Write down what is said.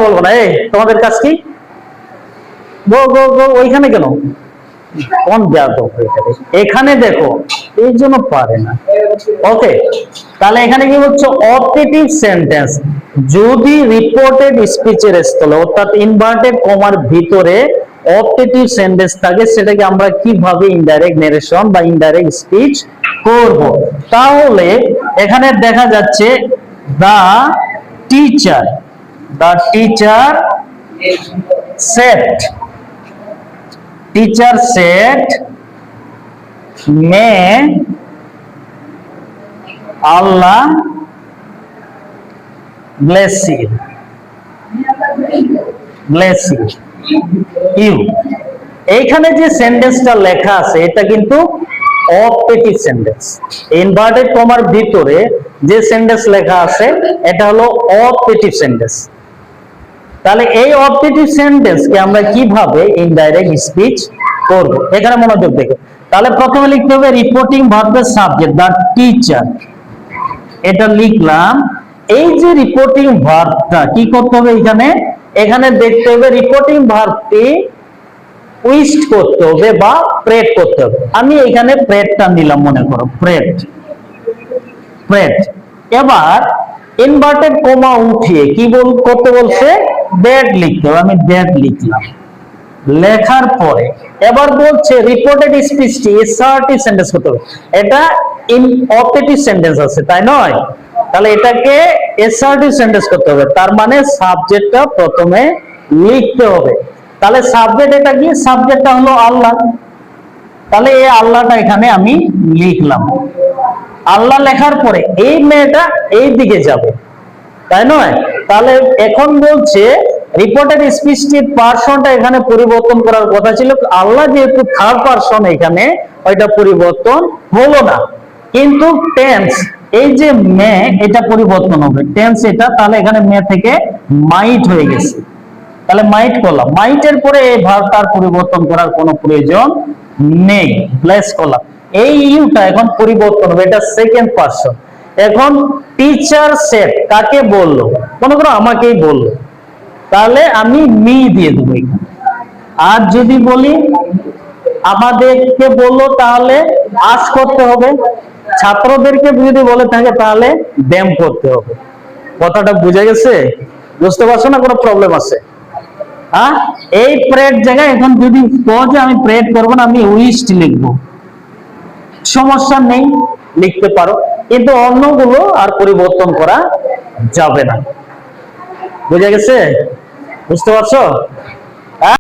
বলবো না। এই তোমাদের কাজ কি? গো গো গো ওইখানে কেন? কোন বেয়াদব এখানে দেখো, এই জন্য পারে না। ওকে, তাহলে এখানে কি হচ্ছে? অপটেটিভ সেন্টেন্স যদি রিপোর্টেড স্পিচের স্থলে অর্থাৎ ইনভার্টেড কমার ভিতরে অপটেটিভ সেন্টেন্স থাকে, সেটাকে আমরা কিভাবে ইনডাইরেক্ট নেরেশন বা ইনডাইরেক্ট স্পিচ করব। তাহলে এখানে দেখা যাচ্ছে দা teacher said, teacher said, may Allah bless you, এইখানে যে সেন্টেন্সটা লেখা আছে এটা কিন্তু অপটেটিভ সেন্টেন্স। ইনভার্টেড কমার ভিতরে যে সেন্টেন্স লেখা আছে এটা হলো অপটেটিভ সেন্টেন্স। তাহলে এই অপটেটিভ সেন্টেন্সকে আমরা কিভাবে ইনডাইরেক্ট স্পিচ করব, এখানে মনোযোগ দেখো। তাহলে প্রথমে লিখতে হবে রিপোর্টিং ভার্বের সাবজেক্ট দা টিচার, এটা লিখলাম। এই যে রিপোর্টিং ভার্বটা কি করতে হবে এখানে দেখতে হবে রিপোর্টিং ভার্বটি উইস্ট করতে হবে বা প্রেড করতে হবে। আমি এখানে প্রেডটা নিলাম, মনে করো প্রেড। এবার ইনভার্টেড কমা উঠিয়ে কি করতে বলছে? দ্যাট লিখতে হবে। আমি দ্যাট লিখলাম। লেখার পরে এবার বলছে রিপোর্টেড স্পিচটি এসআরটি সেন্টেন্স করতে হবে। এটা ইন অপটেটিভ সেন্টেন্স আছে, তাই নয়? তাহলে এটাকে এসআরটি সেন্টেন্স করতে হবে। তার মানে সাবজেক্টটা প্রথমে লিখতে হবে। তাহলে সাবজেক্ট এটা কি? সাবজেক্টটা হলো আল্লাহ। তাহলে এই আল্লাহটা এখানে আমি লিখলাম। আল্লাহ লেখার পরে এই মেয়েটা এই দিকে যাবে, তাই নয়? তাহলে এখন বলছে রিপোর্টেড স্পিচটির পার্সনটা এখানে পরিবর্তন করার কথা ছিল। আল্লাহ যেহেতু থার্ড পার্সন, এখানে ওইটা পরিবর্তন হলো না। কিন্তু টেন্স, এই যে মে, এটা পরিবর্তন হবে টেন্স এটা। তাহলে এখানে মে থেকে মাইট হয়ে গেছে। তাহলে মাইট করলাম। মাইটের পরে এই ভার্বটার পরিবর্তন করার কোনো প্রয়োজন নেই। ব্লেস করলাম। এই ইউটা এখন পরিবর্তন হবে, এটা সেকেন্ড পার্সন। এখন টিচার সেড কাকে বললো? মনে করো আমাকেই বললো, তাহলে আমি মি দিয়ে দেবো এখানে। আর যদি বলি আমাদেরকে বললো, তাহলে আস করতে হবে। ছাত্রদেরকে যদি বলে থাকে তাহলে দেম করতে হবে। কথাটা বুঝে গেছে? বুঝতে পারছো না? কোনো প্রবলেম আছে? হ্যাঁ, এই প্রেড জায়গায় এখন যদি যে আমি প্রেড করবো না, আমি উইস্ট লিখবো, সমস্যা নেই, লিখতে পারো। কিন্তু অন্যগুলো আর পরিবর্তন করা যাবে না। বুঝে গেছে? বুঝতে পারছো?